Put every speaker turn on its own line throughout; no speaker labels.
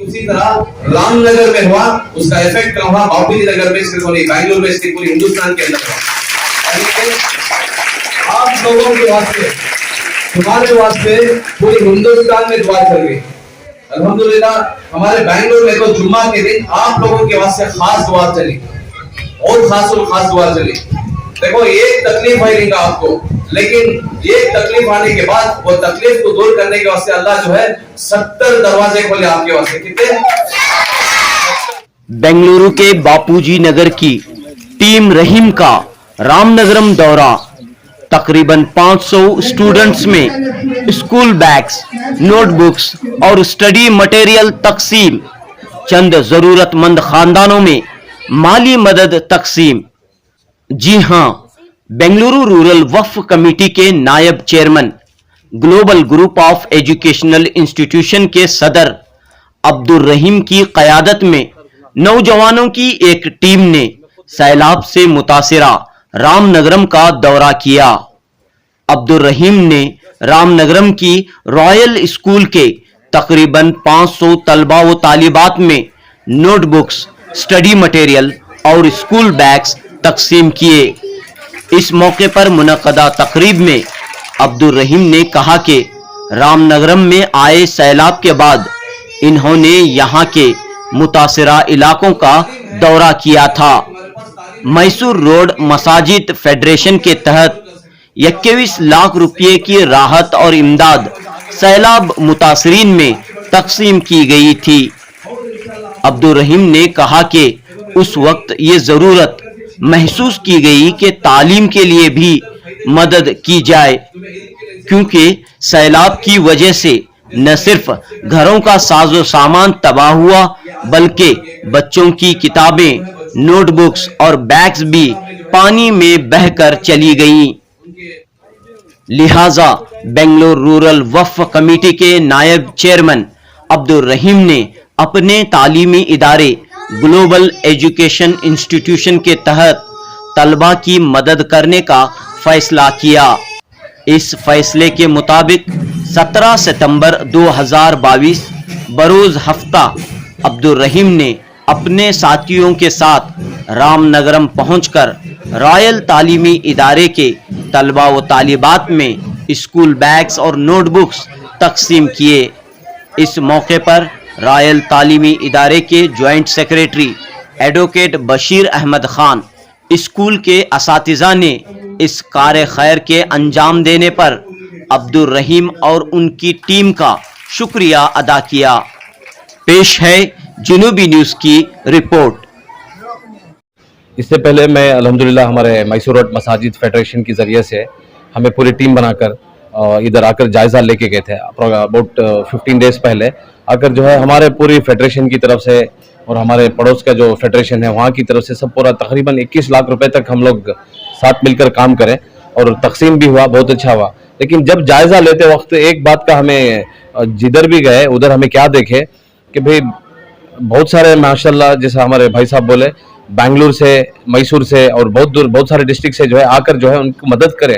उसी तरह रामनगर में हुआ, उसका इफेक्ट क्या हुआ बापू नगर में, सिर्फ नहीं बैंगलोर में, सिर्फ पूरे हिंदुस्तान के अंदर हुआ। आप लोगों के वास्ते, तुम्हारे वास्ते पूरे हिंदुस्तान में दुआ चल रही। अल्हम्दुलिल्लाह हमारे बैंगलोर में तो जुम्मा के दिन आप लोगों के वास्ते खास दुआ चली, और खास दुआ चली। देखो एक तकलीफ है नहीं आपको, लेकिन एक तकलीफ आने के बाद वो तकलीफ को दूर करने के वास्ते अल्लाह जो है 70 दरवाजे खोले आपके वास्ते। कितने?
बेंगलुरु के बापूजी नगर की टीम रहीम का रामनगरम दौरा, तकरीबन 500 स्टूडेंट्स में स्कूल बैग्स, नोटबुक्स और स्टडी मटेरियल तकसीम, चंद जरूरतमंद खानदानों में माली मदद तकसीम। जी हां, बेंगलुरु रूरल वक्फ कमेटी के नायब chairman, global group of educational institution के सदर अब्दुल रहीम की क़यादत में नौजवानों की एक टीम ने सैलाब से मुतासिरा रामनगरम का दौरा किया। अब्दुल रहीम ने रामनगरम की रॉयल स्कूल के तकरीबन 500 तलबा व तालिबात में नोटबुक्स, स्टडी मटेरियल और स्कूल बैग्स तकसीम किए। इस मौके पर मुनक़दा तकरीब में अब्दुल रहीम ने कहा कि रामनगरम में आए सैलाब के बाद इन्होंने यहाँ के मुतासिरा इलाकों का दौरा किया था। मैसूर रोड मसाजिद फेडरेशन के तहत 21 लाख रुपये की राहत और इमदाद सैलाब मुतासरीन में तकसीम की गई थी। अब्दुल रहीम ने कहा कि उस वक्त ये जरूरत महसूस की गई कि तालीम के लिए भी मदद की जाए, क्योंकि सैलाब की वजह से न सिर्फ घरों का साजो सामान तबाह हुआ, बल्कि बच्चों की किताबें, नोटबुक्स और बैग्स भी पानी में बहकर चली गईं। लिहाजा बेंगलुरु रूरल वक्फ कमेटी के नायब चेयरमैन अब्दुल रहीम ने अपने तालीमी इदारे ग्लोबल एजुकेशन इंस्टीट्यूशन के तहत तलबा की मदद करने का फैसला किया। इस फैसले के मुताबिक 17 सितंबर 2022 बरोज हफ्ता अब्दुल रहीम ने अपने साथियों के साथ रामनगरम पहुंचकर रॉयल तालीमी इदारे के तलबा व तालिबात में स्कूल बैग्स और नोटबुक्स तकसीम किए। इस मौके पर रॉयल तालीमी इदारे के joint secretary advocate Bashir Ahmad Khan, school के असातिज़ा ने इस कार्य खैर के अंजाम देने पर अब्दुल रहीम और उनकी टीम का शुक्रिया अदा किया। पेश है जुनूबी न्यूज़ की रिपोर्ट।
इससे पहले मैं अल्हम्दुलिल्लाह हमारे मैसूर रोड मसाजिद फेडरेशन के ज़रिए से हमें पूरी टीम बनाकर इधर आकर जायज़ा लेके गए थे। अबाउट 15 डेज़ पहले आकर जो है हमारे पूरी फेडरेशन की तरफ से और हमारे पड़ोस का जो फेडरेशन है वहाँ की तरफ से सब पूरा तकरीबन 21 लाख रुपए तक हम लोग साथ मिलकर काम करें और तकसीम भी हुआ, बहुत अच्छा हुआ। लेकिन जब जायज़ा लेते वक्त एक बात का हमें, जिधर भी गए उधर हमें क्या देखे कि भाई बहुत सारे माशाल्लाह जैसा हमारे भाई साहब बोले बेंगलुरु से, मैसूर से और बहुत दूर बहुत सारे डिस्ट्रिक्ट से जो है आकर जो है उनको मदद करें।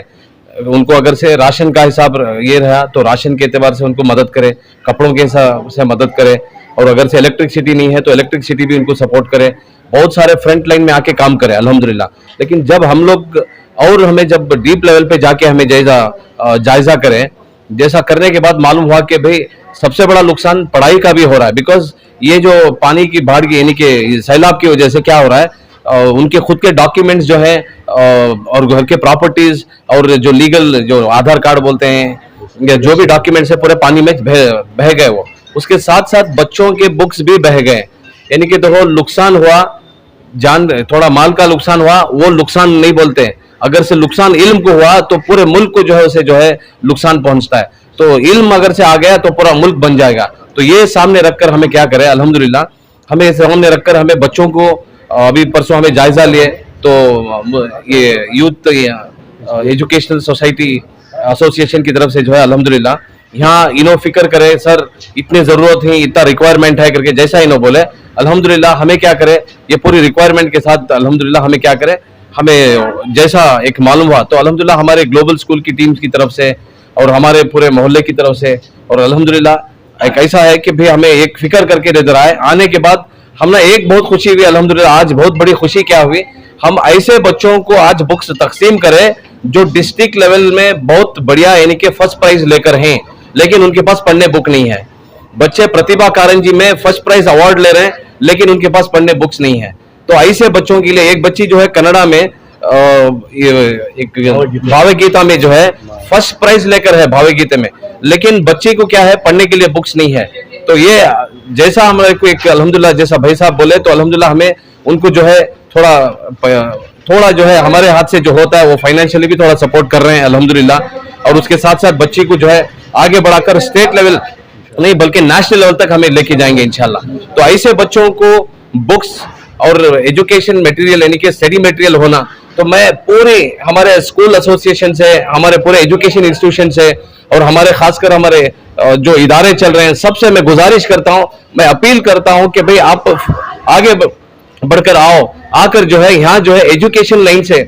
उनको अगर से राशन का हिसाब ये रहा तो राशन के एतबार से उनको मदद करे, कपड़ों के हिसाब से मदद करे, और अगर से इलेक्ट्रिसिटी नहीं है तो इलेक्ट्रिसिटी भी उनको सपोर्ट करे। बहुत सारे फ्रंट लाइन में आके काम करे अल्हम्दुलिल्लाह। लेकिन जब हम लोग और हमें जब डीप लेवल पे जाके हमें जायजा करें, जैसा करने के बाद मालूम हुआ कि भाई सबसे बड़ा नुकसान पढ़ाई का भी हो रहा है। बिकॉज ये जो पानी की बाढ़ की यानी कि सैलाब की वजह से क्या हो रहा है, उनके खुद के डॉक्यूमेंट्स जो है और घर के प्रॉपर्टीज और जो लीगल जो आधार कार्ड बोलते हैं या जो भी डॉक्यूमेंट्स है पूरे पानी में बह गए। वो उसके साथ साथ बच्चों के बुक्स भी बह गए। यानी कि देखो नुकसान हुआ, जान थोड़ा माल का नुकसान हुआ, वो नुकसान नहीं बोलते हैं। अगर से नुकसान इल्म को हुआ तो पूरे मुल्क को जो है उसे जो है नुकसान पहुंचता है। तो इल्म अगर से आ गया तो पूरा मुल्क बन जाएगा। तो ये सामने रखकर हमें क्या करें, अल्हम्दुलिल्लाह हमें सामने रखकर हमें बच्चों को अभी परसों हमें जायजा लिए तो ये यूथ एजुकेशनल सोसाइटी एसोसिएशन की तरफ से जो है अल्हम्दुलिल्लाह यहाँ इनो फिक्र करे सर इतने जरूरत है, इतना रिक्वायरमेंट है करके जैसा इनो बोले अल्हम्दुलिल्लाह हमें क्या करे, ये पूरी रिक्वायरमेंट के साथ अल्हम्दुलिल्लाह हमें क्या करे, हमें जैसा एक मालूम हुआ तो अल्हम्दुलिल्लाह हमारे ग्लोबल स्कूल की टीम्स की तरफ से और हमारे पूरे मोहल्ले की तरफ से और अल्हम्दुलिल्लाह एक ऐसा है कि भाई हमें एक फिक्र करके नजर आए। आने के बाद हमने एक बहुत खुशी हुई अल्हम्दुलिल्लाह। आज बहुत बड़ी खुशी क्या हुई, हम ऐसे बच्चों को आज बुक्स तकसीम करें जो डिस्ट्रिक्ट लेवल में बहुत बढ़िया यानी कि फर्स्ट प्राइज लेकर हैं, लेकिन उनके पास पढ़ने बुक नहीं है। बच्चे प्रतिभा कारंजी में फर्स्ट प्राइज अवार्ड ले रहे हैं, लेकिन उनके पास पढ़ने बुक्स नहीं है। तो ऐसे बच्चों के लिए एक बच्ची जो है कनाडा में एक भावे गीता में जो है फर्स्ट प्राइज लेकर है भावे गीता में, लेकिन बच्चे को क्या है पढ़ने के लिए बुक्स नहीं है। तो ये जैसा हमारे को एक अल्हम्दुलिल्लाह जैसा भाई साहब बोले, तो अल्हम्दुलिल्लाह हमें उनको जो है थोड़ा जो है हमारे हाथ से जो होता है वो फाइनेंशियली भी थोड़ा सपोर्ट कर रहे हैं अल्हम्दुलिल्लाह। और उसके साथ साथ बच्ची को जो है आगे बढ़ाकर स्टेट लेवल नहीं बल्कि नेशनल लेवल तक हमें लेके जाएंगे इंशाल्लाह। तो ऐसे बच्चों को बुक्स और एजुकेशन मटेरियल यानी कि स्टडी मटेरियल होना, तो मैं पूरे हमारे स्कूल एसोसिएशन से, हमारे पूरे एजुकेशन इंस्टीट्यूशन से और हमारे खासकर हमारे जो इदारे चल रहे हैं सबसे मैं गुजारिश करता हूं, मैं अपील करता हूं कि भाई आप आगे बढ़कर आओ, आकर जो है यहाँ जो है एजुकेशन लाइन से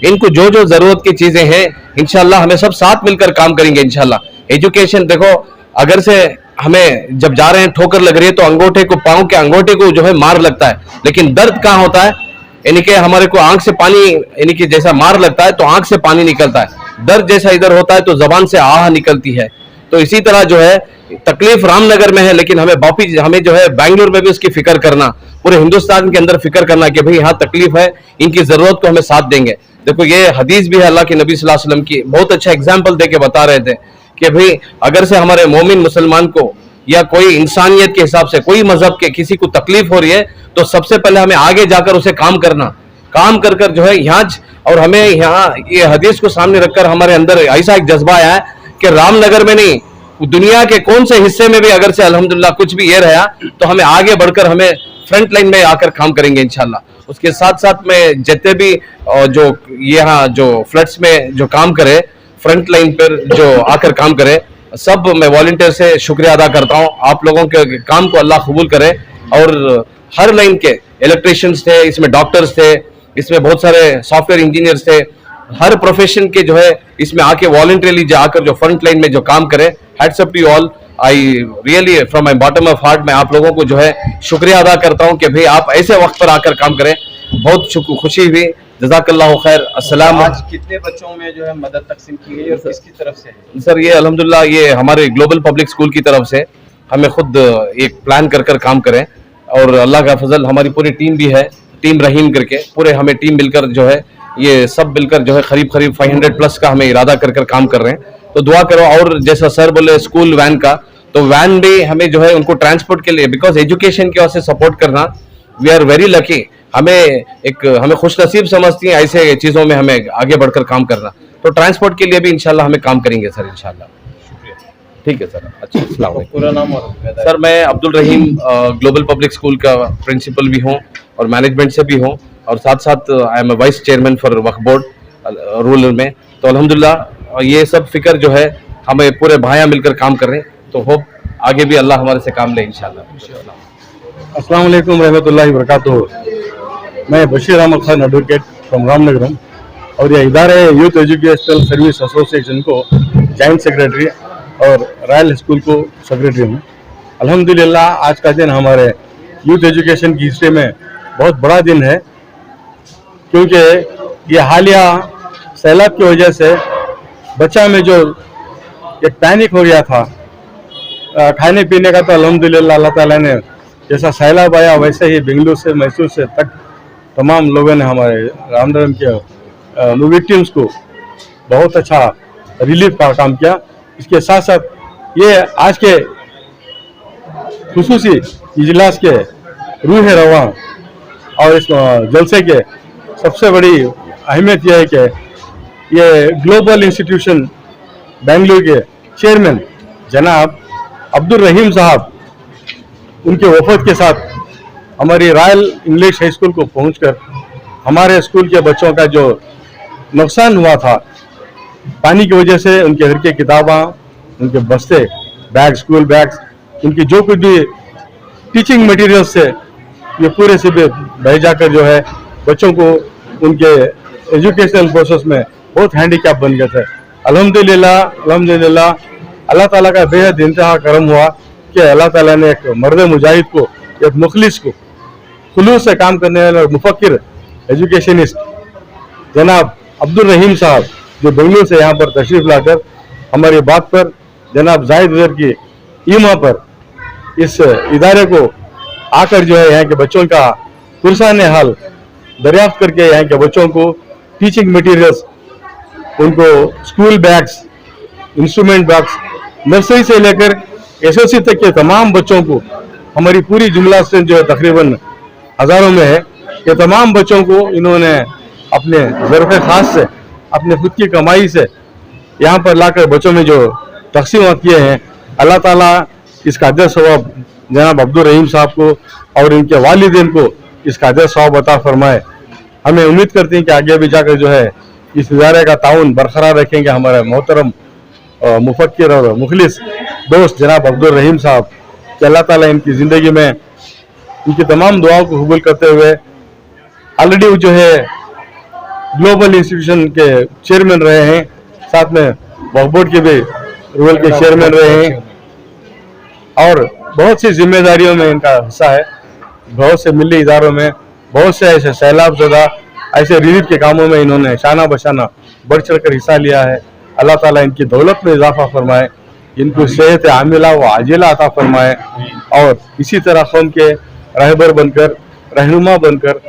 इनको जो जो जरूरत की चीजें हैं इंशाल्लाह हमें सब साथ मिलकर काम करेंगे इंशाल्लाह। एजुकेशन देखो, अगर से हमें जब जा रहे हैं ठोकर लग रही है तो अंगूठे को, पांव के अंगूठे को जो है मार लगता है, लेकिन दर्द कहाँ होता है, यानी कि हमारे को आंख से पानी यानी कि जैसा मार लगता है तो आंख से पानी निकलता है, दर्द जैसा इधर होता है तो जबान से आह निकलती है। तो इसी तरह जो है तकलीफ रामनगर में है, लेकिन हमें जो है बेंगलुरु में भी उसकी फिक्र करना, पूरे हिंदुस्तान के अंदर फिक्र करना कि भाई यहाँ तकलीफ है, इनकी जरूरत को हमें साथ देंगे। देखो ये हदीस भी है अल्लाह के नबी सल्लल्लाहु अलैहि वसल्लम की, बहुत अच्छा एग्जाम्पल देके बता रहे थे कि भाई अगर से हमारे मोमिन मुसलमान को या कोई इंसानियत के हिसाब से कोई मजहब के किसी को तकलीफ हो रही है तो सबसे पहले हमें आगे जाकर उसे काम करना, काम कर कर जो है यहाँ, और हमें यहाँ ये हदीस को सामने रखकर हमारे अंदर ऐसा एक जज्बा आया है कि रामनगर में नहीं दुनिया के कौन से हिस्से में भी अगर से अल्हम्दुलिल्लाह कुछ भी ये रहा तो हमें आगे बढ़कर हमें फ्रंट लाइन में आकर काम करेंगे इंशाल्लाह। उसके साथ साथ में जितने भी जो यहाँ जो फ्लड्स में जो काम करे, फ्रंट लाइन पर जो आकर काम करे, सब मैं वॉलंटियर से शुक्रिया अदा करता हूँ। आप लोगों के काम को अल्लाह कबूल करे। और हर लाइन के इलेक्ट्रिशियंस थे, इसमें डॉक्टर्स थे, इसमें बहुत सारे सॉफ्टवेयर इंजीनियर्स थे, हर प्रोफेशन के जो है इसमें आके वॉलंटियरली आकर जो फ्रंट लाइन में जो काम करे, hats up to all. I really from my bottom of heart मैं आप लोगों को जो है शुक्रिया अदा करता हूं कि भाई आप ऐसे वक्त पर आकर काम करें। बहुत खुशी हुई, जज़ाकल्लाहु खैर। अस्सलाम।
आज कितने बच्चों में जो है मदद तकसीम की गई और किसकी तरफ से है?
सर ये अल्हम्दुलिल्लाह ये हमारे ग्लोबल पब्लिक स्कूल की तरफ से हमें खुद एक प्लान कर कर काम करें, और अल्लाह का फजल हमारी पूरी टीम भी है, टीम रहीम करके पूरे हमें टीम मिलकर जो है ये सब मिलकर जो है करीब 500 प्लस का हमें इरादा कर कर काम कर रहे हैं। तो दुआ करो। और जैसा सर बोले स्कूल वैन का, तो वैन भी हमें जो है उनको ट्रांसपोर्ट के लिए, बिकॉज एजुकेशन की वजह से सपोर्ट करना, वी आर वेरी लकी, हमें खुश नसीब समझती हैं ऐसे चीज़ों में हमें आगे बढ़कर काम करना। तो ट्रांसपोर्ट के लिए भी इंशाल्लाह हमें काम करेंगे सर इंशाल्लाह। ठीक है सर। अच्छा, अस्सलाम वालेकुम।
पूरा नाम और
सर मैं अब्दुल रहीम ग्लोबल पब्लिक स्कूल का प्रिंसिपल भी हूँ और मैनेजमेंट से भी हूँ, और साथ साथ I am vice chairman for Waqf board rural में। तो अल्हम्दुलिल्लाह ये सब फिक्र जो है हमें पूरे भाइयाँ मिलकर काम कर रहे हैं, तो होप आगे भी अल्लाह हमारे से काम ले इंशाल्लाह।
अस्सलाम वालेकुम रहमतुल्लाहि व बरकातुहू। मैं बशीर अहमद खान एडवोकेट फ्रॉम रामनगरम, और ये इदारे यूथ एजुकेशनल सर्विस एसोसिएशन को जॉइंट सेक्रेटरी और रॉयल स्कूल को सेक्रेटरी हूँ। अल्हम्दुलिल्लाह आज का दिन हमारे यूथ एजुकेशन की हिस्ट्री में बहुत बड़ा दिन है, क्योंकि ये हालिया सैलाब की वजह से बच्चा में जो एक पैनिक हो गया था खाने पीने का, तो अल्हम्दुलिल्लाह अल्लाह ताला ने जैसा सैलाब आया वैसे ही बेंगलुरु से मैसूर से तक तमाम लोगों ने हमारे रामनगरम के विक्टिम्स को बहुत अच्छा रिलीफ का काम किया। इसके साथ साथ ये आज के खुसूसी इजलास के रूह रवा और इस जलसे के सबसे बड़ी अहमियत यह है कि ये ग्लोबल इंस्टीट्यूशन बेंगलुरु के चेयरमैन जनाब अब्दुल रहीम साहब उनके वफद के साथ हमारी रॉयल इंग्लिश हाई स्कूल को पहुंचकर हमारे स्कूल के बच्चों का जो नुकसान हुआ था पानी की वजह से, उनके घर की किताबें, उनके बस्ते, बैग, स्कूल बैग्स, उनकी जो कुछ भी टीचिंग मटेरियल्स से ये पूरे से बह जाकर जो है बच्चों को उनके एजुकेशनल प्रोसेस में बहुत हैंडीकैप बन गए थे। अल्हम्दुलिल्लाह अल्लाह ताला का बेहद इंतहा करम हुआ कि अल्लाह ताला ने एक मर्द मुजाहिद को, एक मुखलिस को, खुलूस से काम करने वाले मुफक्किर एजुकेशनिस्ट जनाब अब्दुल रहीम साहब, जो बेंगलुरु से यहाँ पर तशरीफ लाकर हमारी बात पर, जनाब जाहिद उजर की ईमा पर इस इदारे को आकर जो है यहाँ के बच्चों का पुरसान हाल दरियाफ्त करके यहाँ के बच्चों को टीचिंग मटेरियल्स, उनको school bags, instrument bags, nursery से लेकर एसएससी तक के तमाम बच्चों को, हमारी पूरी जुमला से जो है तकरीबन हजारों में है, ये तमाम बच्चों को इन्होंने अपने ज़र्फ़े खास से, अपने खुद की कमाई से यहाँ पर लाकर बच्चों में जो तकसीम किए हैं, अल्लाह ताला इसका अजर सवाब जनाब अब्दुल रहीम साहब को और इनके वालिदैन को इसका अजर सवाब अता फरमाए। हमें उम्मीद करते हैं कि आगे भी जाकर जो है इस इदारे का ताउन बरकरार रखेंगे हमारे मोहतरम मुफक्किर और मुखलिस दोस्त जनाब अब्दुल रहीम साहब, कि अल्लाह ताला इनकी ज़िंदगी में इनकी तमाम दुआओं को कबूल करते हुए, ऑलरेडी जो है ग्लोबल इंस्टीट्यूशन के चेयरमैन रहे हैं, साथ में वक्फ बोर्ड के भी रूरल के चेयरमैन रहे हैं और बहुत सी जिम्मेदारियों में इनका हिस्सा है। बहुत से मिली इदारों में, बहुत से ऐसे सैलाब ज़दा ऐसे रिलीफ के कामों में इन्होंने शाना बशाना बढ़ चढ़ कर हिस्सा लिया है। अल्लाह ताला इनकी दौलत में इजाफा फरमाए, इनको सेहत आमिला व आजिला अता फरमाए और इसी तरह कौम के रहबर बनकर, रहनुमा बनकर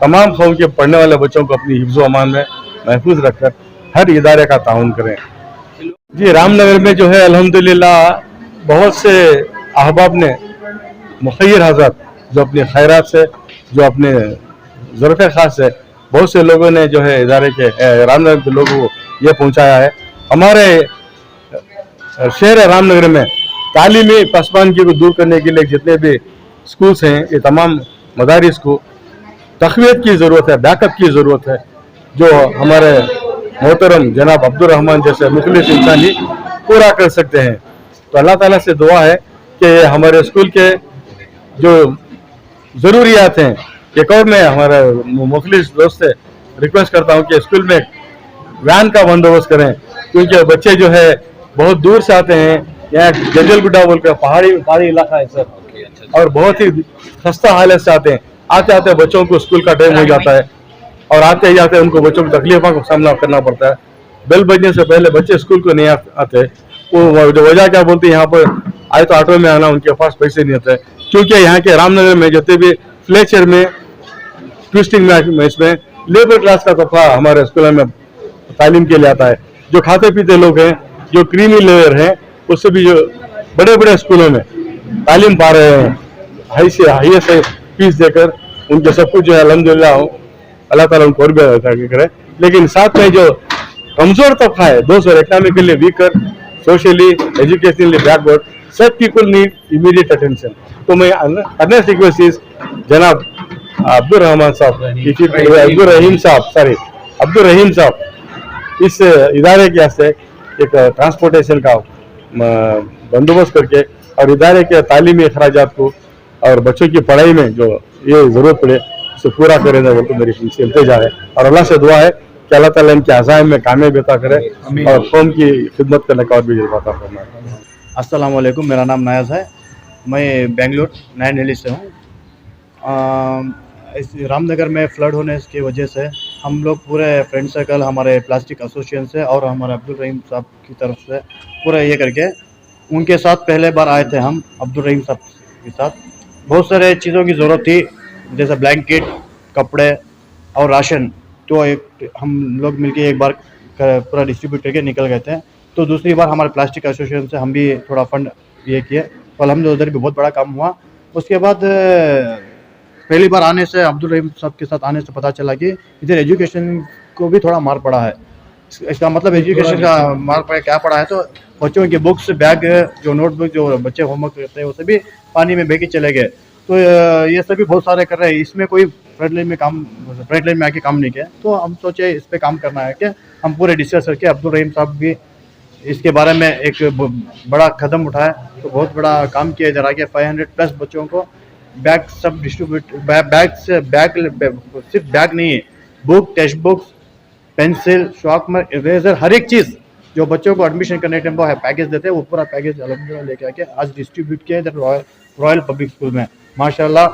तमाम कौम के पढ़ने वाले बच्चों को अपनी हिफ्ज़ अमान में महफूज रखकर हर इदारे का ताउन करें। जी, रामनगर में जो है अल्हम्दुलिल्लाह बहुत से अहबाब ने, मुखय्यर हज़रत जो अपने खैरात से, जो अपने ज़र्फ़े खास से, बहुत से लोगों ने जो है इदारे के रामनगर के लोगों को ये पहुँचाया है। हमारे शहर रामनगर में तालीमी पसमानगी को दूर करने के लिए जितने भी स्कूल्स हैं, ये तमाम मदारिस को तक़वियत की ज़रूरत है, बैकअप की ज़रूरत है, जो हमारे मोहतरम जनाब अब्दुल रहमान जैसे मुखलिस इंसान ही पूरा कर सकते हैं। तो अल्लाह ताला से दुआ है कि हमारे स्कूल के जो ज़रूरियात हैं, एक और मैं हमारे मुखलिस दोस्त से रिक्वेस्ट करता हूँ कि स्कूल में वैन का बंदोबस्त करें, क्योंकि बच्चे जो है बहुत दूर से आते हैं। यहाँ जंजलगुड्डा बोलकर पहाड़ी इलाका है सर, और बहुत ही खस्ता हालत से आते हैं। आते आते बच्चों को स्कूल का टाइम हो जाता है और आते ही जाते उनको बच्चों की तकलीफों का सामना करना पड़ता है। बेल बजने से पहले बच्चे स्कूल को नहीं आते। वो वजह क्या बोलते हैं, यहाँ पर आए तो ऑटो में आना, उनके पास पैसे नहीं होते, क्योंकि यहाँ के रामनगर में जितने भी फ्लेचर में, ट्विस्टिंग में इसमें लेबर क्लास का तबका हमारे स्कूल में तालीम के लिए आता है। जो खाते पीते लोग हैं, जो क्रीमी लेबर हैं, उससे भी जो बड़े बड़े स्कूलों में तालीम पा रहे हैं, हाई से फीस देकर, उनके सब कुछ जो है अल्हम्दुलिल्लाह अल्लाह ताला उनको और भी करे। लेकिन साथ में जो कमजोर तबका है, दोस्त और economically weaker, socially, educationally backward, सब पीपल नीड इमीडिएट अटेंशन। तो मैं अर्नेस्ट रिक्वेस्ट इज जनाब अब्दुल रहमान साहब, अब्दुल रहीम साहब, इस इदारे के वास्ते एक ट्रांसपोर्टेशन का बंदोबस्त करके और इदारे के तालीमी अखराजात को और बच्चों की पढ़ाई में जो ये ज़रूरत पड़े उसे पूरा करें, तो मेरी इनसे इल्तिजा है और अल्लाह से दुआ है कि अल्लाह ताला इनके अज़ाइम में कामयाबी अता करे और कौम की खिदमत करने का और भी जज्बा अता फरमाए।
अस्सलाम वालेकुम, मेरा नाम नायाज़ है, मैं बेंगलुरु नैन दिल्ली से हूँ। इस रामनगर में फ्लड होने की वजह से हम लोग पूरे फ्रेंड सर्कल, हमारे प्लास्टिक एसोसिएशन से और हमारे अब्दुल रहीम साहब की तरफ से पूरा ये करके उनके साथ पहले बार आए थे। हम अब्दुल रहीम साहब के साथ बहुत सारे चीज़ों की ज़रूरत थी, जैसे ब्लैंकेट, कपड़े और राशन। तो एक हम लोग मिलके एक बार पूरा डिस्ट्रीब्यूट करके निकल गए थे। तो दूसरी बार हमारे प्लास्टिक एसोसिएशन से हम भी थोड़ा फंड ये किए, तो अल्हम्दुलिल्लाह उधर भी बहुत बड़ा काम हुआ। उसके बाद पहली बार आने से, अब्दुल रहीम साहब के साथ आने से पता चला कि इधर एजुकेशन को भी थोड़ा मार पड़ा है। इसका मतलब एजुकेशन का मार पड़ा क्या पड़ा है, तो बच्चों के बुक्स, बैग, जो नोटबुक, जो बच्चे होमवर्क करते हैं वो सभी पानी में बह के चले गए। तो ये सभी बहुत सारे कर रहे हैं, इसमें कोई फ्रंट लाइन में आके काम नहीं किया। तो हम सोचे इस पर काम करना है कि हम पूरे डिस्कस करके अब्दुल रहीम साहब भी इसके बारे में एक बड़ा कदम उठाया, तो बहुत बड़ा काम किया जा रहा है। 500+ बच्चों को बैग सब डिस्ट्रीब्यूट, सिर्फ बैग नहीं है, book, textbooks, pencil, sharpener, eraser, हर एक चीज़ जो बच्चों को एडमिशन करने टाइम पर पैकेज देते हैं वो पूरा पैकेज अलहमदिल्ला लेके आके आज डिस्ट्रीब्यूट किया इधर रॉयल पब्लिक स्कूल में। माशाल्लाह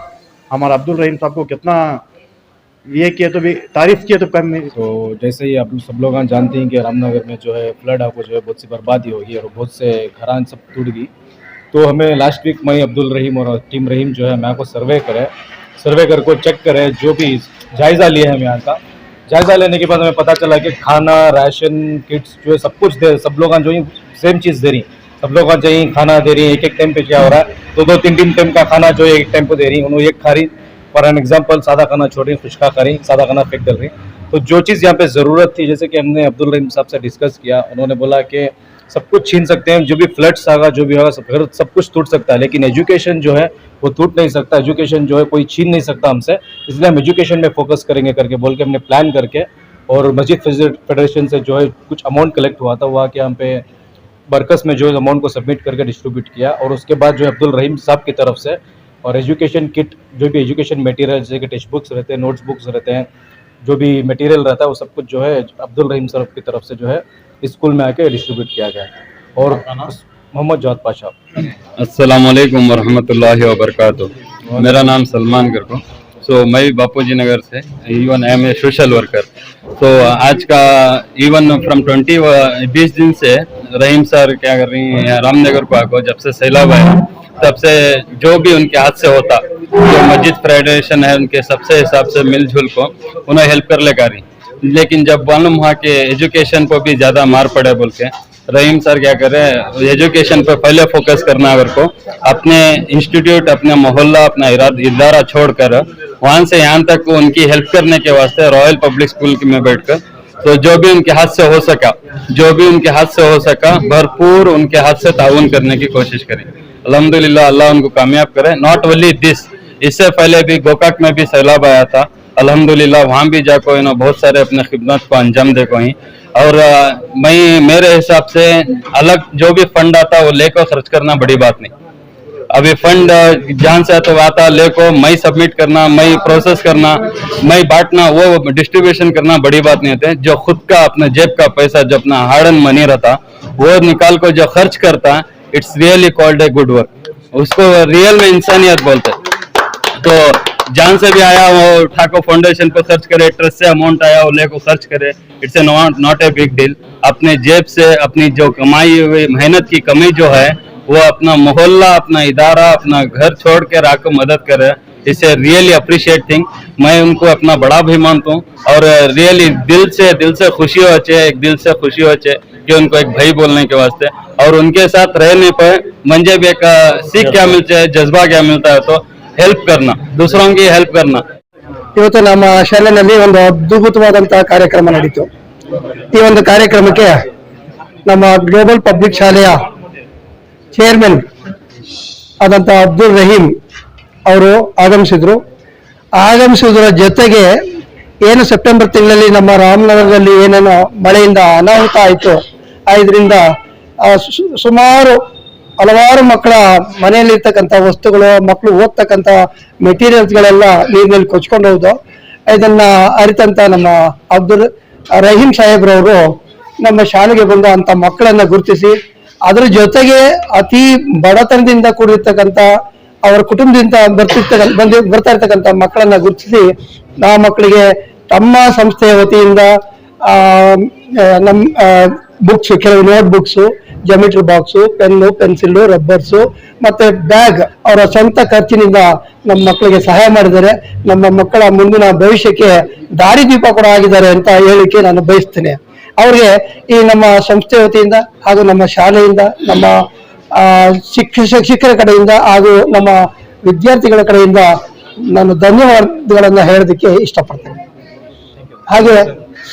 हमारा अब्दुल रहीम साहब को कितना ये किया तो भी तारीफ किया तो कम नहीं।
तो जैसे ही आप सब लोग जानते हैं कि रामनगर में जो है फ्लड आपको जो है बहुत सी बर्बादी होगी और बहुत से घरान सब टूट गई। तो हमें लास्ट वीक में अब्दुल रहीम और टीम रहीम जो है मैं को सर्वे कर को चेक करे, जो भी जायज़ा लिया है हम यहाँ का। जायज़ा लेने के बाद हमें पता चला कि खाना राशन किट्स जो है सब कुछ दे, सब लोग जो सेम चीज़ दे रही, सब लोग चाहिए खाना दे रही है। एक टाइम पे क्या हो रहा है, 2-3 टाइम का खाना जो है एक टाइम पे दे रही, उन्होंने एक खा रही, फॉर एन एग्जाम्पल सादा खाना छोड़ रही, खुशका खा रही, सादा खाना फेंक कर रही। तो जो चीज़ यहाँ पे ज़रूरत थी, जैसे कि हमने अब्दुल रहीम साहब से डिस्कस किया, उन्होंने बोला कि सब कुछ छीन सकते हैं, जो भी फ्लड्स आगा जो भी होगा सब कुछ टूट सकता है, लेकिन एजुकेशन जो है वो टूट नहीं सकता, एजुकेशन जो है कोई छीन नहीं सकता हमसे, इसलिए हम एजुकेशन में फोकस करेंगे करके बोल के हमने प्लान करके और मस्जिद फेडरेशन से जो है कुछ अमाउंट कलेक्ट हुआ था, वहाँ के हम पे बरकस में जो है अमाउंट को सबमिट करके डिस्ट्रीब्यूट किया। और उसके बाद जो है अब्दुल रहीम साहब की तरफ से और एजुकेशन किट जो भी एजुकेशन मटेरियल जैसे कि टेक्स्ट बुक्स रहते हैं, नोट्स बुक्स रहते हैं, जो भी मटेरियल रहता है वो सब कुछ जो है अब्दुल रहीम साहब की तरफ से जो है स्कूल में आके डिस्ट्रीब्यूट किया गया। और मोहम्मद जवाद पाशा।
अस्सलाम वालेकुम वरहमतुल्लाहि वबरकातुहू। मेरा नाम सलमान करको। मैं भी बापूजी नगर से, even I am a social worker. तो आज का इवन फ्रॉम 20 दिन से रहीम सर क्या कर रही हैं रामनगर पार्क को, जब से सैलाब आया तब से जो भी उनके हाथ से होता, जो मस्जिद फेडरेशन है उनके सबसे हिसाब से मिलजुल को उन्हें हेल्प कर ले कर रही। लेकिन जब मालूम हुआ कि एजुकेशन पर भी ज़्यादा मार पड़े बोल के रहीम सर क्या कर रहे हैं, एजुकेशन पर पहले फोकस करना अगर को, अपने इंस्टीट्यूट, अपने मोहल्ला, अपना इदारा छोड़कर वहाँ से यहाँ तक उनकी हेल्प करने के वास्ते रॉयल पब्लिक स्कूल में बैठकर तो जो भी उनके हाथ से हो सका भरपूर उनके हाथ से ताउन करने की कोशिश करें। अल्हम्दुलिल्लाह अल्लाह उनको कामयाब करे। नॉट ओनली दिस, इससे पहले भी गोकाक में भी सैलाब आया था, अल्हम्दुलिल्लाह वहाँ भी जाको बहुत सारे अपने खिदमत को अंजाम दे को ही। और मेरे हिसाब से अलग जो भी फंड आता वो लेकर खर्च करना बड़ी बात नहीं। अभी फंड जहाँ से तो आता लेको मई सबमिट करना, मई प्रोसेस करना, मई बांटना, वो डिस्ट्रीब्यूशन करना बड़ी बात नहीं होते। जो खुद का अपना जेब का पैसा, जो अपना हार्ड एंड मनी रहता वो निकाल को जो खर्च करता, it's really called a good work, उसको रियल में इंसानियत बोलते। तो जान से भी आया वो उठा को फाउंडेशन पर खर्च करे, ट्रस्ट से अमाउंट आया वो लेको खर्च करे, it's a not a big deal. अपने जेब से अपनी जो कमाई हुई मेहनत की कमी जो है वो अपना मोहल्ला, अपना इदारा, अपना घर छोड़ के आकर मदद करे, इसे रियली अप्रिशिएट थिंग। मैं उनको अपना बड़ा भी मानता हूँ और रियली दिल से खुशी हो कि उनको एक भाई बोलने के वास्ते। और उनके साथ रहने पर मुझे भी एक सीख क्या मिलता है, जज्बा क्या मिलता है, तो ಹೆಲ್ಪ್ करना, दूसरों की ಹೆಲ್ಪ್ करना।
ಇವತ್ತು ನಮ್ಮ ಶಾಲೆಯಲ್ಲಿ ಒಂದು ಅದ್ಭುತವಾದಂತಹ ಕಾರ್ಯಕ್ರಮ ನಡೀತು। ಈ ಒಂದು ಕಾರ್ಯಕ್ರಮಕ್ಕೆ ನಮ್ಮ ಗ್ಲೋಬಲ್ ಪಬ್ಲಿಕ್ ಶಾಲೆಯ ಚೇರ್ಮನ್ ಆದಂತ ಅಬ್ದುಲ್ ರಹೀಮ್ ಅವರು ಆಗಮಿಸಿದ್ರ ಜೊತೆಗೆ ಏನು ಸೆಪ್ಟೆಂಬರ್ ತಿಂಗಳಲ್ಲಿ ನಮ್ಮ ರಾಮನಗರದಲ್ಲಿ ಏನೇನೋ ಮಳೆಯಿಂದ ಅನಾಹುತ ಆಯಿತು, ಇದರಿಂದ ಸುಮಾರು ಹಲವಾರು ಮಕ್ಕಳ ಮನೆಯಲ್ಲಿರ್ತಕ್ಕಂಥ ವಸ್ತುಗಳು, ಮಕ್ಕಳು ಓದ್ತಕ್ಕಂಥ ಮೆಟೀರಿಯಲ್ಸ್ಗಳೆಲ್ಲ ನೀರಿನಲ್ಲಿ ಕೊಚ್ಕೊಂಡು ಹೋದು. ಇದನ್ನ ಅರಿತಂತ ನಮ್ಮ ಅಬ್ದುಲ್ ರಹೀಮ್ ಸಾಹೇಬ್ರವರು ನಮ್ಮ ಶಾಲೆಗೆ ಬಂದ ಅಂತ ಮಕ್ಕಳನ್ನ ಗುರುತಿಸಿ, ಅದರ ಜೊತೆಗೆ ಅತಿ ಬಡತನದಿಂದ ಕೂಡಿರ್ತಕ್ಕಂಥ ಅವರ ಕುಟುಂಬದಿಂದ ಬರ್ತಾ ಇರ್ತಕ್ಕಂಥ ಮಕ್ಕಳನ್ನ ಗುರುತಿಸಿ ಆ ಮಕ್ಕಳಿಗೆ ತಮ್ಮ ಸಂಸ್ಥೆಯ ವತಿಯಿಂದ ನಮ್ಮ ಬುಕ್ಸ್, ಕೆಲವು notebooks, geometry box, pen, pencil, rubbers ಮತ್ತೆ ಬ್ಯಾಗ್ ಅವರ ಸ್ವಂತ ಖರ್ಚಿನಿಂದ ನಮ್ಮ ಮಕ್ಕಳಿಗೆ ಸಹಾಯ ಮಾಡಿದ್ದಾರೆ. ನಮ್ಮ ಮಕ್ಕಳ ಮುಂದಿನ ಭವಿಷ್ಯಕ್ಕೆ ದಾರಿದೀಪ ಕೂಡ ಆಗಿದ್ದಾರೆ ಅಂತ ಹೇಳಿಕೆ ನಾನು ಬಯಸ್ತೇನೆ. ಅವ್ರಿಗೆ ಈ ನಮ್ಮ ಸಂಸ್ಥೆ ವತಿಯಿಂದ ಹಾಗೂ ನಮ್ಮ ಶಾಲೆಯಿಂದ, ನಮ್ಮ ಶಿಕ್ಷಕರ ಕಡೆಯಿಂದ ಹಾಗೂ ನಮ್ಮ ವಿದ್ಯಾರ್ಥಿಗಳ ಕಡೆಯಿಂದ ನಾನು ಧನ್ಯವಾದಗಳನ್ನ ಹೇಳೋದಕ್ಕೆ ಇಷ್ಟಪಡ್ತೇನೆ. ಹಾಗೆ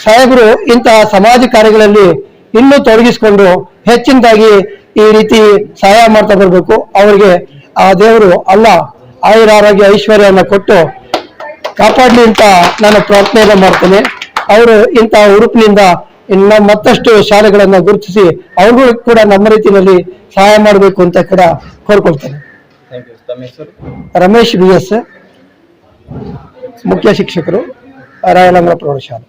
ಸಾಹೇಬರು ಇಂತಹ ಸಮಾಜ ಕಾರ್ಯಗಳಲ್ಲಿ ಇನ್ನೂ ತೊಡಗಿಸಿಕೊಂಡು ಹೆಚ್ಚಿನದಾಗಿ ಈ ರೀತಿ ಸಹಾಯ ಮಾಡ್ತಾ ಬರಬೇಕು. ಅವರಿಗೆ ಆ ದೇವರು ಆಯುರ ಆರೋಗ್ಯ ಐಶ್ವರ್ಯವನ್ನು ಕೊಟ್ಟು ಕಾಪಾಡಲಿ ಅಂತ ನಾನು ಪ್ರಾರ್ಥನೆಯನ್ನು ಮಾಡ್ತೇನೆ. ಅವರು ಇಂತಹ ಹುರುಪಿನಿಂದ ಇನ್ನು ಮತ್ತಷ್ಟು ಶಾಲೆಗಳನ್ನು ಗುರುತಿಸಿ ಅವ್ರಿಗೂ ಕೂಡ ನಮ್ಮ ರೀತಿಯಲ್ಲಿ ಸಹಾಯ ಮಾಡಬೇಕು ಅಂತ ಕೂಡ ಕೋರ್ಕೊಳ್ತೇನೆ. ರಮೇಶ್ BS, ಮುಖ್ಯ ಶಿಕ್ಷಕರು, ರಾಯಲಂಗ ಪ್ರೌಢಶಾಲೆ.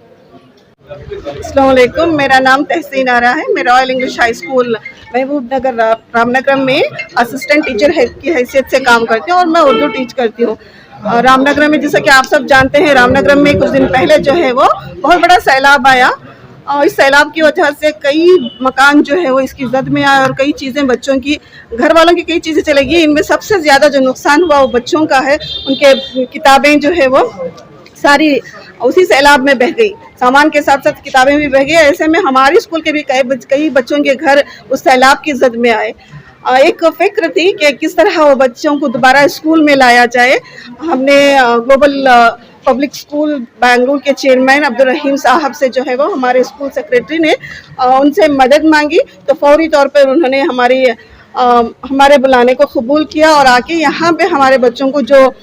अस्सलाम वालेकुम, मेरा नाम तहसीन आरा है। मैं रॉयल इंग्लिश हाई स्कूल महबूब नगर रामनगर में असिस्टेंट टीचर की हैसियत से काम करती हूँ और मैं उर्दू टीच करती हूँ। रामनगर में जैसा कि आप सब जानते हैं, रामनगर में कुछ दिन पहले जो है वो बहुत बड़ा सैलाब आया और इस सैलाब की वजह से कई मकान जो है वो इसकी जद में आए और कई चीज़ें बच्चों की, घर वालों की कई चीज़ें चली गई। इनमें सबसे ज़्यादा जो नुकसान हुआ वो बच्चों का है। उनके किताबें जो है वो सारी उसी सैलाब में बह गई, सामान के साथ साथ किताबें भी बह गई। ऐसे में हमारी स्कूल के भी कई बच्चों के घर उस सैलाब की जद में आए। एक फिक्र थी कि किस तरह वो बच्चों को दोबारा स्कूल में लाया जाए। हमने ग्लोबल पब्लिक स्कूल बेंगलुरु के चेयरमैन अब्दुल रहीम साहब से जो है वो हमारे स्कूल सेक्रेटरी ने उनसे मदद मांगी, तो फौरी तौर पर उन्होंने हमारे बुलाने को कबूल किया और आके यहाँ पे हमारे बच्चों को, जो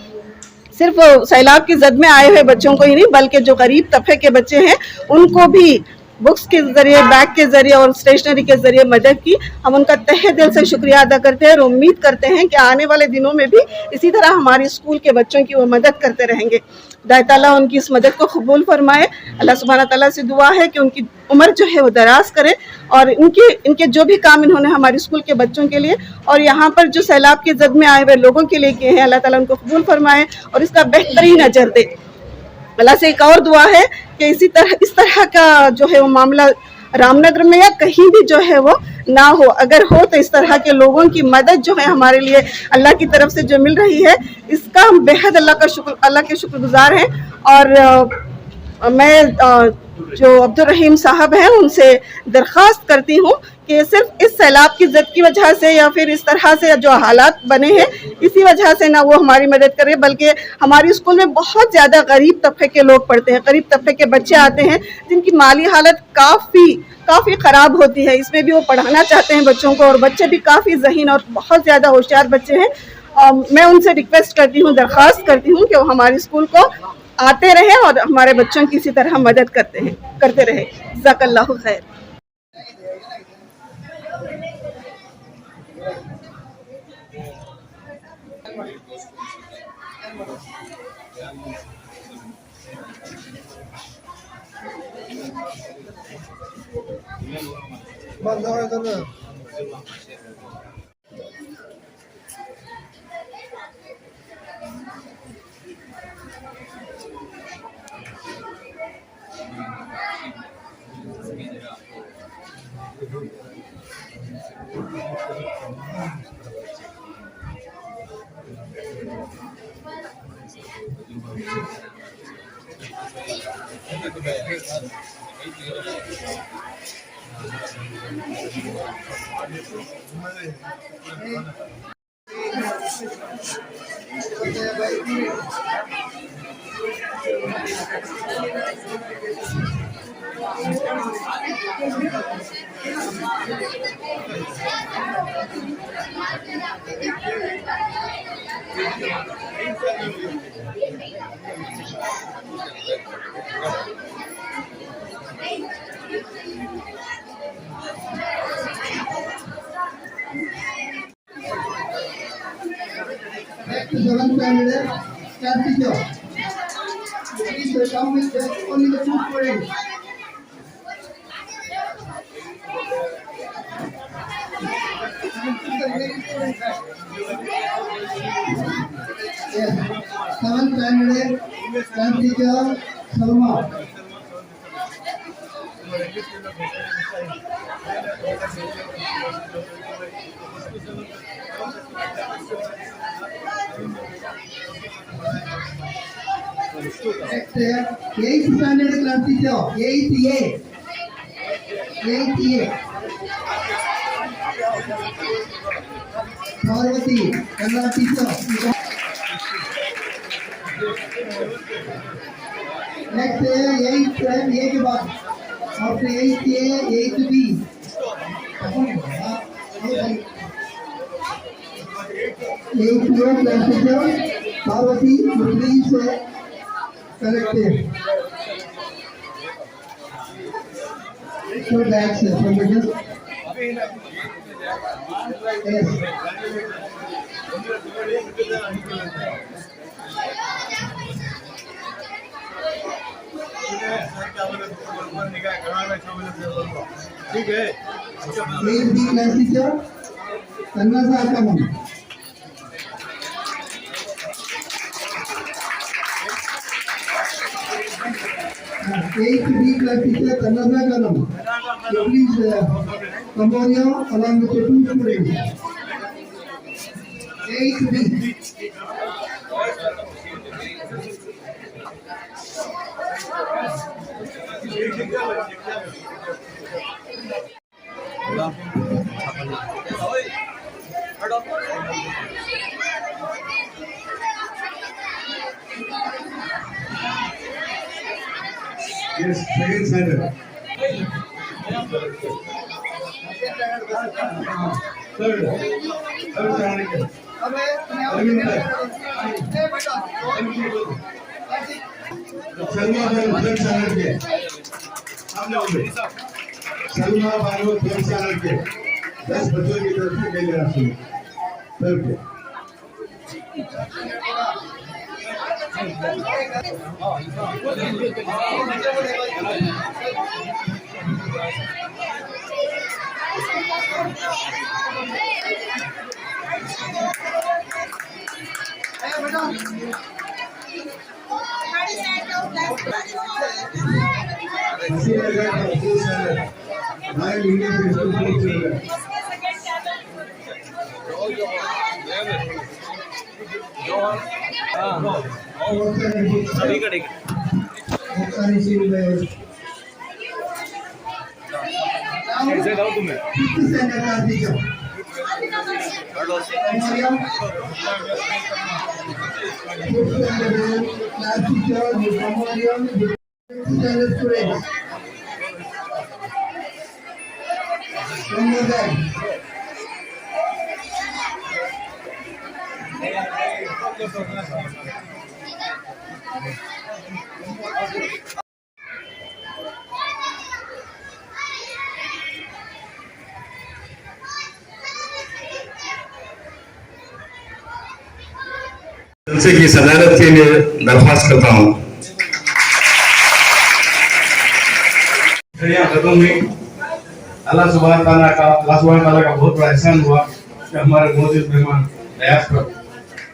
सिर्फ सैलाब की जद में आए हुए बच्चों को ही नहीं बल्कि जो गरीब तबके के बच्चे हैं उनको भी बुक्स के जरिए, बैग के जरिए और स्टेशनरी के जरिए मदद की। हम उनका तहे दिल से शुक्रिया अदा करते हैं और उम्मीद करते हैं कि आने वाले दिनों में भी इसी तरह हमारे स्कूल के बच्चों की वो मदद करते रहेंगे। खुदा ताला उनकी इस मदद को कबूल फरमाए। अल्लाह सुब्हाना ताला से दुआ है कि उनकी उम्र जो है वो दराज करे और इनके जो भी काम इन्होंने हमारे स्कूल के बच्चों के लिए और यहाँ पर जो सैलाब की जद में आए हुए लोगों के लिए किए हैं, अल्लाह ताला उनको कबूल फरमाए और इसका बेहतरीन अजर दे। अल्लाह से एक और दुआ है कि इस तरह का जो है वो मामला रामनगर में या कहीं भी जो है वो ना हो। अगर हो तो इस तरह के लोगों की मदद जो है हमारे लिए अल्लाह की तरफ से जो मिल रही है, इसका हम बेहद अल्लाह के शुक्रगुजार हैं। और मैं जो अब्दुल रहीम साहब हैं उनसे दरख्वास्त करती हूँ कि सिर्फ इस सैलाब की जद की वजह से या फिर इस तरह से जो हालात बने हैं इसी वजह से ना वो हमारी मदद करें, बल्कि हमारी स्कूल में बहुत ज़्यादा गरीब तबके के लोग पढ़ते हैं, गरीब तबके के बच्चे आते हैं जिनकी माली हालत काफ़ी ख़राब होती है। इसमें भी वो पढ़ाना चाहते हैं बच्चों को और बच्चे भी काफ़ी ज़हीन और बहुत ज़्यादा होशियार बच्चे हैं। मैं उनसे रिक्वेस्ट करती हूँ, दरख्वास्त करती हूँ कि वो हमारे स्कूल को आते रहे और हमारे बच्चों की इसी तरह मदद करते रहे। जज़ाकल्लाहु खैर।
Next to 7th candidate, class teacher. Please come with only the 2 students. Yes, 7th candidate, class teacher, Salma. Next, 8th standard class teacher, 8th A. 8th A. Parvati, Kannada teacher. Next, 8th A के बाद, after 8th A, 8th B. 8th A class teacher, Parvati, please collect it. So that's it. From the yes. Please be class teacher. Tanna sir come on. Eighth B class teacher Tanna sir come on. So please come on here along with the two students. Eighth B. Yes, second standard. Third standard. Salma भाई channel के सामने होंगे सलमा भाई channel के 10 बच्चों की तरफ से खेल रहा है सर के
जलसे की सदारत के लिए दरख्वास्त करता हूँ।
अल्लाह सुब्हान ताला का बहुत बड़ा एहसान हुआ कि हमारे मोदी मेहमान दयास पर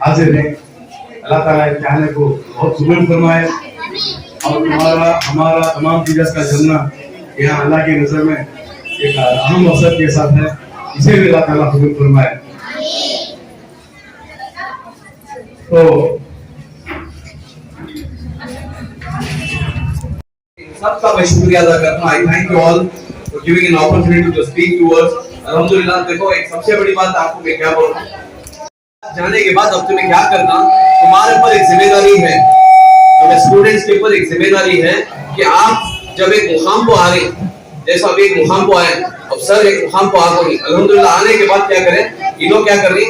हाजिर हैं। अल्लाह ताला चाहने को बहुत कबूल फरमाए और हमारा तमाम टीचर्स का जलना यहाँ अल्लाह की नजर में एक अहम मकसद के साथ है, इसे भी अल्लाह ताला कबूल फरमाए। तो
सबका मैं शुक्रिया अदा करता हूँ। I thank you all for giving an opportunity to speak to us. अल्हम्दुलिल्लाह। देखो एक सबसे बड़ी बात आपको मैं क्या बोल रहा हूँ, जाने के बाद अब तुम्हें क्या करना, तुम्हारे ऊपर एक जिम्मेदारी है, तुम्हें स्टूडेंट्स के ऊपर एक जिम्मेदारी है कि आप जब एक मुकाम को आ रहे, जैसा अभी एक मुकाम को आए, अब सर एक मुकाम को आ गई, अल्हम्दुलिल्लाह आने के बाद क्या करें, ये लोग क्या कर रहे,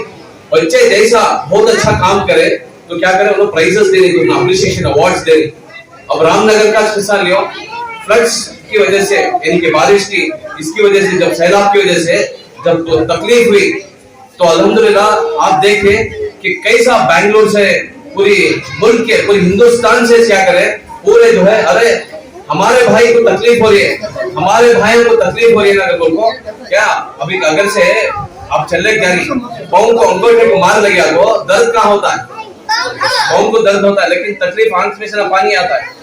बच्चे जैसा बहुत अच्छा काम करे तो क्या करें, उन्हें प्राइजेस देने, तो अप्रिसिएशन अवार्ड्स देने। अब रामनगर का हिस्सा लियो, फ्लड्स की वजह से यानी कि बारिश की इसकी वजह से, जब सैलाब की वजह से जब तो तकलीफ हुई, तो अल्हम्दुलिल्लाह आप देखें कि कैसा बैंगलोर से पूरी मुल्क के पूरे हिंदुस्तान से क्या करें, पूरे जो है, अरे हमारे भाई को तकलीफ हो रही है, हमारे भाई को तकलीफ हो रही है ना, को क्या अभी अगर से आप चल रहे जारी पाँव को अंगूठे को मार लगे तो दर्द कहाँ होता है, पाँव को दर्द होता है, लेकिन तकलीफ आंख में से ना पानी आता है।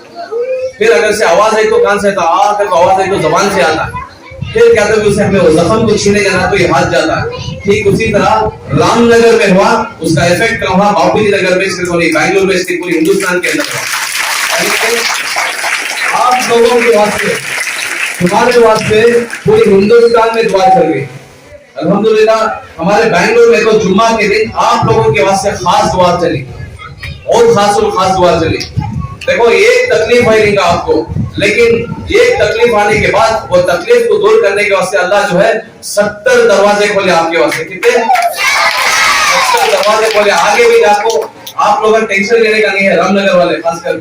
फिर अगर से आवाज आई तो कान से आता, आकर तो आवाज आई तो जबान से आता है। फिर क्या करते उसे हमें वो जख्म को छीने जाना तो ये हाथ जाता है। ठीक उसी तरह रामनगर में हुआ, उसका इफेक्ट कहाँ हुआ, बापूजी नगर में, सिर्फ बैंगलोर में, सिर्फ पूरी हिंदुस्तान के अंदर हुआ। आप लोगों के वास्ते, तुम्हारे वास्ते पूरी हिंदुस्तान में दुआ कर गई। अल्हम्दुलिल्लाह हमारे बैंगलोर में तो जुम्मा के दिन आप लोगों के वास्ते खास दुआ चली, और खास दुआ चली। देखो एक तकलीफ आएगी आपको, लेकिन एक तकलीफ आने के बाद वो तकलीफ को दूर करने के वास्ते अल्लाह जो है 70 दरवाजे खोले आपके वास्ते। कितने? 70 दरवाजे खोले। आगे भी आपको, आप लोगों टेंशन लेने का नहीं है, रामनगर वाले खासकर,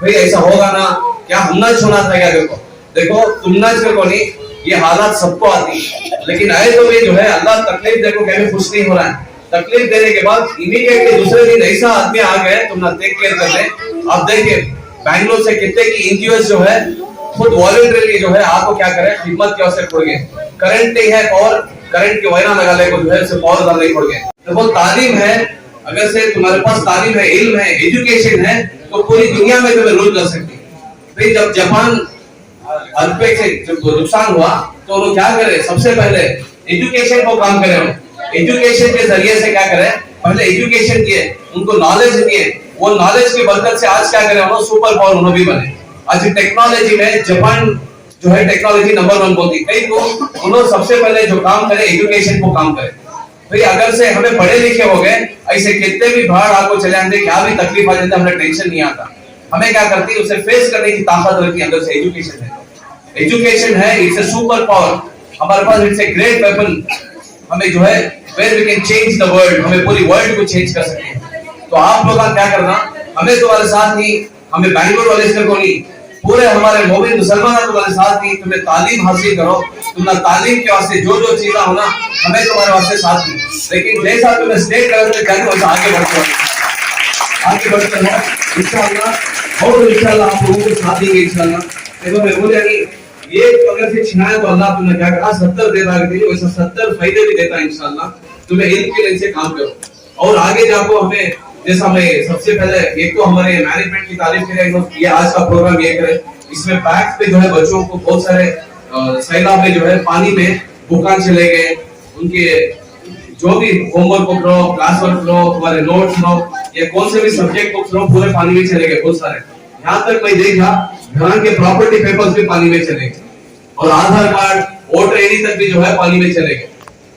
भाई ऐसा होगा ना, क्या हमना छोड़ा था क्या? देखो तुमना को नहीं, ये हालात सबको आती है, लेकिन आए तो भी जो है अल्लाह तकलीफ देखो कैसे खुश नहीं हो रहा है। तकलीफ देने के बाद इमीडिएटली दूसरे दिन ऐसा आदमी आ गए, तुम ना टेक केयर कर ले। आप देखिए बैंगलोर से कितने की एनजीओ जो है खुद वॉलंटरीली जो है आपको क्या करे खिदमत की आवश्यक पड़ गए, करंट नहीं है और करंट की वजह लगा ले को जो है उसे पौध डालने पड़ गए। तो वो तालीम है, अगर से तुम्हारे पास तालीम है, इल्म है, एजुकेशन है, तो पूरी दुनिया में तुम्हें रूल कर सकती है। भाई जब जापान अर्थक्वेक से जब नुकसान हुआ तो उन्होंने क्या करे, सबसे पहले एजुकेशन को काम करे, एजुकेशन के जरिए से क्या करे, पहले एजुकेशन किए, उनको नॉलेज दिए, वो नॉलेज की बरकत से आज क्या करे उन्होंने सुपर पावर उन्होंने भी बने। आज टेक्नोलॉजी में जापान जो है टेक्नोलॉजी नंबर 1 बोलती है, तो उन्होंने सबसे पहले जो काम करे एजुकेशन को काम करे। भाई अगर से हमें पढ़े लिखे हो गए, ऐसे कितने भी बाहर आपको चले आते, क्या भी तकलीफ आ जाती है, हमें टेंशन नहीं आता। हमें क्या करती है, उसे फेस करने की ताकत रहती है, अंदर से एजुकेशन है। एजुकेशन है, इट्स अ सुपर पावर, हमारे पास इट्स अ ग्रेट वेपन। हमें जो है where we can change the world, हमें पूरी वर्ल्ड को चेंज कर सकते हैं। तो आप लोग क्या करना, हमें तुम्हारे साथ ही, हमें बैंगलोर वाले को नहीं, पूरे हमारे मोमिन मुसलमान तुम्हारे साथ ही, तुम्हें तालीम हासिल करो, तुम तालीम के वास्ते जो जो चीजें होना हमें तुम्हारे वास्ते साथ ही, लेकिन जैसा तुम्हें स्टेट लेवल पे जाने वैसा आगे बढ़ते हो इंशाअल्लाह, और इंशाअल्लाह आप लोगों को साथ देंगे इंशाअल्लाह। देखो मैं बोल रहा ये अगर से छिनाया तो अल्लाह तुमने क्या कहा 70 देता है, वैसा 70 फायदे भी देता है इंशाअल्लाह। तुम्हें इल्म के लिए से काम करो और आगे जाको। हमें जैसा मैं सबसे पहले एक तो हमारे मैनेजमेंट की तारीफ करें, ये आज का प्रोग्राम ये करे, इसमें बैक पे जो है बच्चों को बहुत सारे सैलाब में जो है पानी में बुखार चले गए, उनके जो भी होमवर्क बुक लो, क्लास वर्क लो, तुम्हारे नोट्स लो, ये कौन से भी सब्जेक्ट बुक्स लो, पूरे पानी में चले गए बहुत सारे। यहाँ तक मैं देखा घर के प्रॉपर्टी पेपर्स भी पानी में चले गए और आधार कार्ड, वोटर आईडी तक भी जो है पानी में चले गए,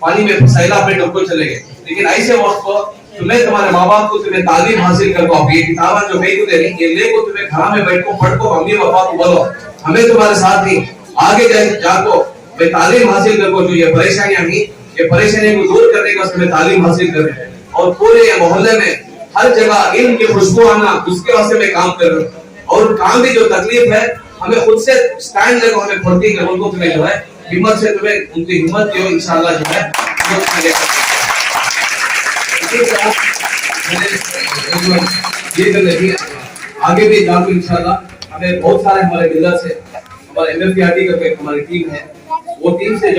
पानी में सैलाब में डूब चले गए। लेकिन ऐसे वक्त को तुम्हें तुम्हारे माँ बाप को तुम्हें तालीम हासिल कर पाओ, ये किताबें जो मैं को दे रही ये ले को तुम्हें घर में बैठ को पढ़ को मम्मी पापा को बोलो हमें तुम्हारे साथ ही आगे जाको मैं तालीम हासिल कर को, जो ये परेशानियां थी ये परेशानियों को दूर करने का तुम्हें तालीम हासिल करें और पूरे मोहल्ले में हर जगह इल्म की खुशबू आना, उसके वास्ते मैं काम कर रहा हूँ। और काम की जो तकलीफ है हमें खुद से स्टैंड लेकर हमें फुर्ती कर उनको तुम्हें जो है हिम्मत से तुम्हें उनकी हिम्मत की इंशाअल्लाह जो है ये कर लेती है आगे भी जाकर इंशाअल्लाह। हमें बहुत सारे हमारे बिल्डर्स है, हमारे MFPRT करके हमारी टीम है, वो टीम से